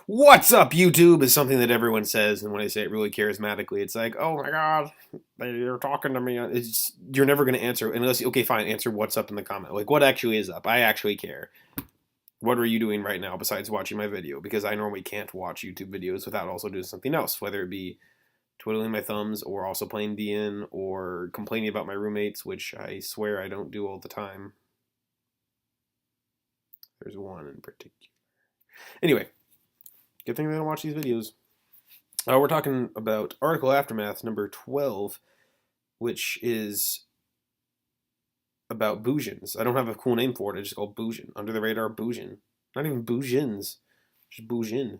What's up, YouTube? Is something that everyone says, and when I say it really charismatically, it's like, oh my god, you're talking to me. You're never going to answer unless, okay, fine, answer what's up in the comment. Like, what actually is up? I actually care. What are you doing right now besides watching my video? Because I normally can't watch YouTube videos without also doing something else, whether it be twiddling my thumbs or also playing DN or complaining about my roommates, which I swear I don't do all the time. There's one in particular. Anyway, good thing I don't watch these videos. We're talking about article Aftermath number 12, which is about Bujins. I don't have a cool name for it. It's just called Bujin. Under the radar Bujin. Not even Bujins. Just Bujin.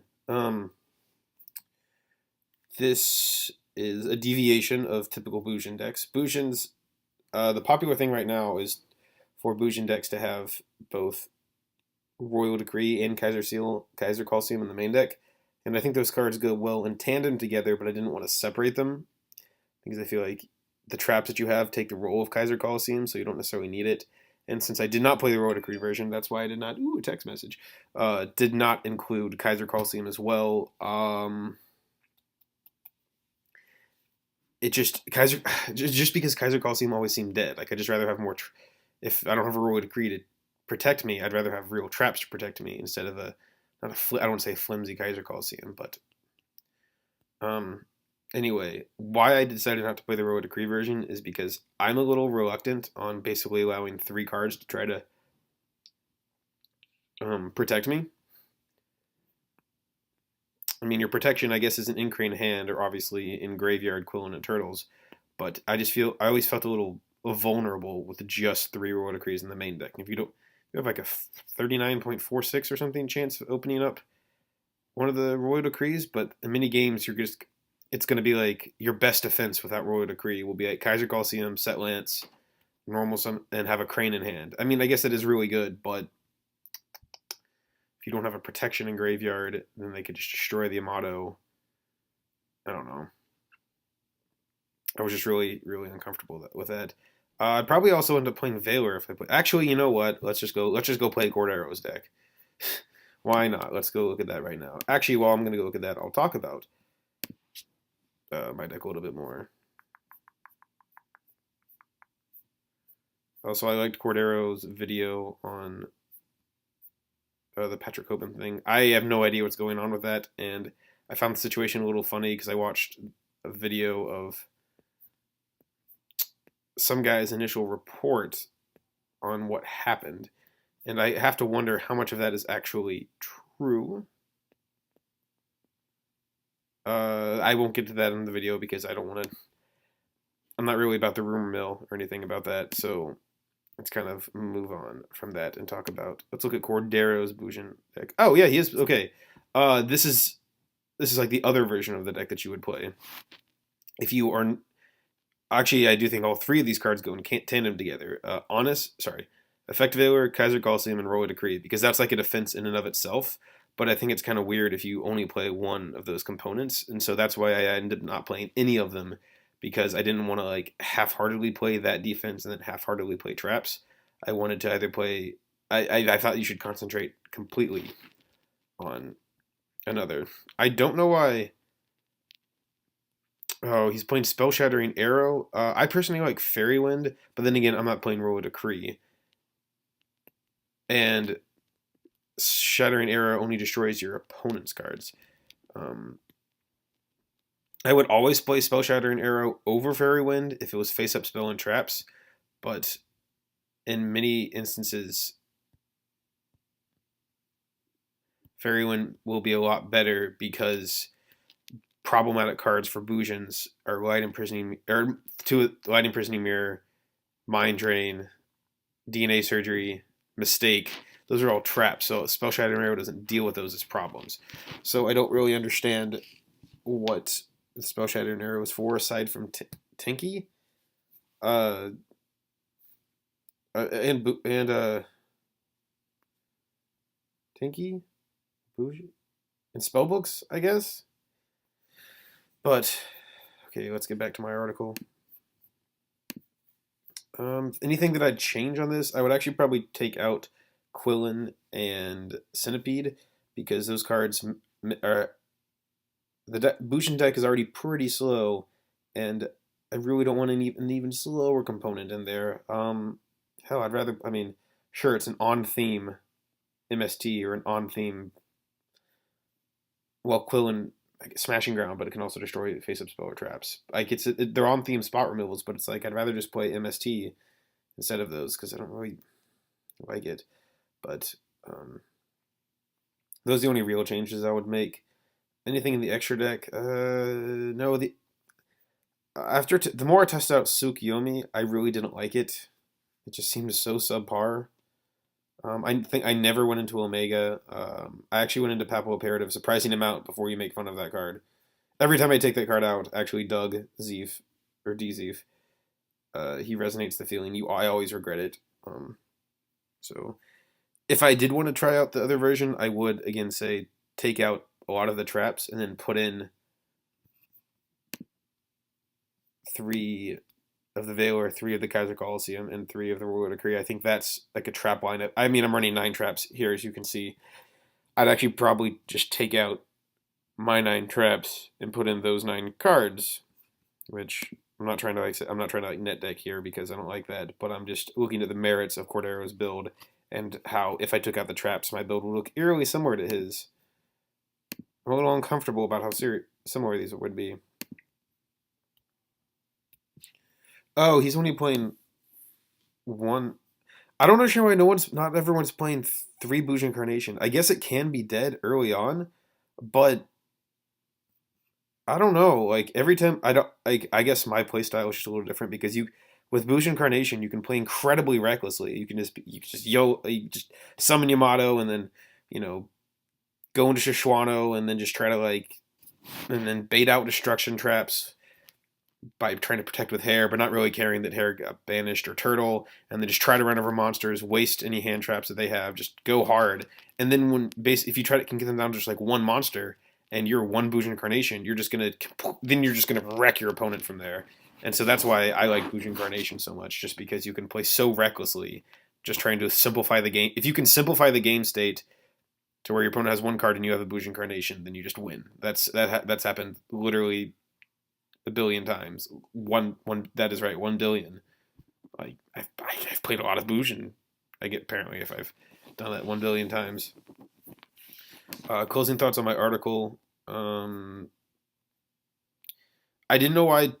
This is a deviation of typical Bujin decks. Bujins, the popular thing right now is for Bujin decks to have both Royal Decree and Kaiser Coliseum in the main deck. And I think those cards go well in tandem together, but I didn't want to separate them because I feel like the traps that you have take the role of Kaiser Coliseum, so you don't necessarily need it. And since I did not play the Royal Decree version, that's why I did not. Ooh, a text message. Did not include Kaiser Coliseum as well. It just Kaiser just because Kaiser Coliseum always seemed dead. Like I just rather have more. If I don't have a Royal Decree to protect me, I'd rather have real traps to protect me instead of a not a I don't want to say flimsy Kaiser Coliseum, but anyway, why I decided not to play the Royal Decree version is because I'm a little reluctant on basically allowing 3 cards to try to protect me. I mean, your protection, I guess, is an Increase hand or obviously in Graveyard, Quillen, and Turtles, but I always felt a little vulnerable with just 3 Royal Decrees in the main deck. If you don't, you have like a 39.46 or something chance of opening up one of the Royal Decrees, but in many games, it's going to be like your best defense without Royal Decree will be like Kaiser Coliseum, set Lance, normal and have a Crane in hand. I mean, I guess that is really good, but if you don't have a protection in Graveyard, then they could just destroy the Amato. I don't know. I was just really, really uncomfortable with that. I'd probably also end up playing Valor if I play. Actually, you know what? Let's just go play Cordero's deck. Why not? Let's go look at that right now. Actually, while I'm going to go look at that, I'll talk about my deck a little bit more. Also, I liked Cordero's video on the Patrick Hoban thing. I have no idea what's going on with that, and I found the situation a little funny because I watched a video of some guy's initial report on what happened, and I have to wonder how much of that is actually true. I won't get to that in the video because I don't want to. I'm not really about the rumor mill or anything about that, so let's kind of move on from that and talk about. Let's look at Cordero's Bujin deck. Oh yeah, he is okay. This is like the other version of the deck that you would play if you are. Actually, I do think all 3 of these cards go in tandem together. Effect Valor, Kaiser Coliseum, and Royal Decree, because that's like a defense in and of itself. But I think it's kind of weird if you only play one of those components, and so that's why I ended up not playing any of them, because I didn't want to like half-heartedly play that defense and then half-heartedly play traps. I wanted to either play. I thought you should concentrate completely on another. I don't know why. Oh, he's playing Spell Shattering Arrow. I personally like Fairy Wind, but then again, I'm not playing Royal Decree. And Shattering Arrow only destroys your opponent's cards. I would always play Spell Shattering Arrow over Fairy Wind if it was face-up spell and traps, but in many instances, Fairy Wind will be a lot better because problematic cards for Bujins are Light Imprisoning Mirror, Mind Drain, DNA Surgery, Mistake. Those are all traps, so Spell Shattering Arrow doesn't deal with those as problems. So I don't really understand what the Spell Shattering Arrow is for, aside from Tinky. Tinky, Bujin, and Spellbooks, I guess. But okay, let's get back to my article. Anything that I'd change on this, I would actually probably take out Quillen and Centipede because those cards or the Bujin deck is already pretty slow, and I really don't want an even slower component in there. Hell, I'd rather. I mean, sure, it's an on theme MST or an on theme Quillen smashing ground, but it can also destroy face up spell or traps. Like they're on theme spot removals, but it's like I'd rather just play MST instead of those because I don't really like it. But those are the only real changes I would make. Anything in the extra deck? No. The more I test out Tsukiyomi, I really didn't like it. It just seemed so subpar. I think I never went into Omega. I actually went into Papal Imperative, surprising amount before you make fun of that card. Every time I take that card out, actually Doug Zeef, or D-Zeef, he resonates the feeling. I always regret it. So if I did want to try out the other version, I would, again, say take out a lot of the traps and then put in 3 of the Valor, 3 of the Kaiser Coliseum, and 3 of the Royal Decree. I think that's like a trap lineup. I mean, I'm running 9 traps here, as you can see. I'd actually probably just take out my 9 traps and put in those 9 cards, which I'm not trying to net deck here because I don't like that, but I'm just looking at the merits of Cordero's build and how if I took out the traps, my build would look eerily similar to his. I'm a little uncomfortable about how similar these would be. Oh, he's only playing 1. I don't understand why not everyone's playing 3 Bujin Carnation. I guess it can be dead early on, but I don't know. Like every time I don't like I guess my playstyle is just a little different because with Bujin Carnation you can play incredibly recklessly. You just summon Yamato and then, go into Shishuano and then just try to and then bait out destruction traps by trying to protect with hair, but not really caring that hair got banished or turtle, and then just try to run over monsters, waste any hand traps that they have, just go hard. And then if you can get them down to just like 1 monster, and you're 1 Bujin Carnation, you're just gonna wreck your opponent from there. And so that's why I like Bujin Carnation so much, just because you can play so recklessly, just trying to simplify the game. If you can simplify the game state to where your opponent has 1 card and you have a Bujin Carnation, then you just win. That's happened literally a billion times. That is right, 1 billion. Like I've played a lot of Bujin. Apparently if I've done that 1 billion times. Closing thoughts on my article. I didn't know why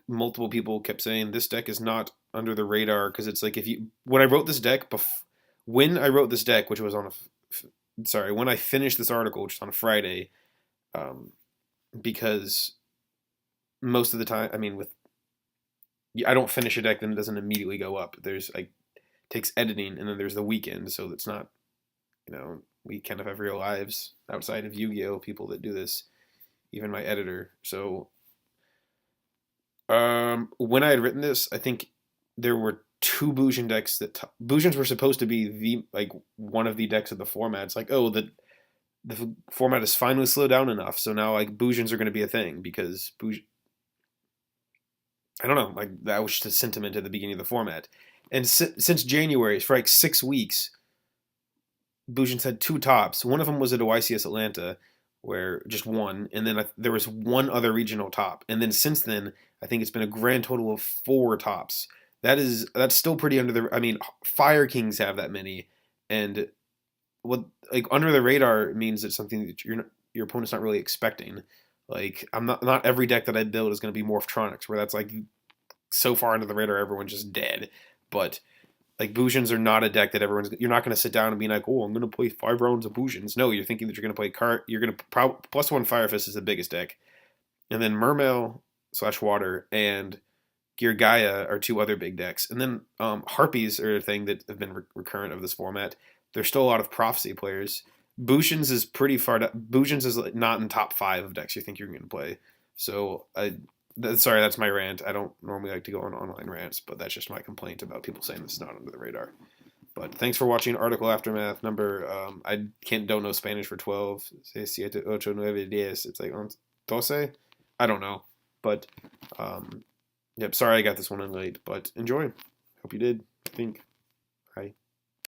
multiple people kept saying this deck is not under the radar, because it's like when I wrote this deck, when I finished this article, which was on a Friday, because most of the time, I don't finish a deck then it doesn't immediately go up. Takes editing, and then there's the weekend, so it's not, we kind of have real lives outside of Yu-Gi-Oh! People that do this, even my editor. So, when I had written this, I think there were 2 Bujin decks Bujins were supposed to be one of the decks of the format. It's like, oh, the format is finally slowed down enough, so now Bujins are going to be a thing because I don't know, that was just a sentiment at the beginning of the format. And since January, for 6 weeks, Bujins had 2 tops. One of them was at YCS Atlanta, where just 1, and then there was 1 other regional top. And then since then, I think it's been a grand total of 4 tops. That's still pretty Fire Kings have that many, and what under the radar means it's something that your opponent's not really expecting. Not every deck that I build is going to be Morphtronics, where that's so far under the radar, everyone's just dead. But Bujins are not a deck that you're not going to sit down and be like, oh, I'm going to play 5 rounds of Bujins. No, you're thinking that you're going to play you're going to +1 Fire Fist is the biggest deck, and then Mermail / Water and Gear Gaia are 2 other big decks, and then Harpies are a thing that have been recurrent of this format. There's still a lot of Prophecy players. Bujins is pretty far down. Bujins is not in top 5 of decks you think you're going to play. So sorry, that's my rant. I don't normally like to go on online rants, but that's just my complaint about people saying this is not under the radar. But thanks for watching Article Aftermath number. I don't know Spanish for 12. 6, 7, 8, 9, 10. It's 12. I don't know. But, yep, sorry I got this one in late. But enjoy. Hope you did. I think.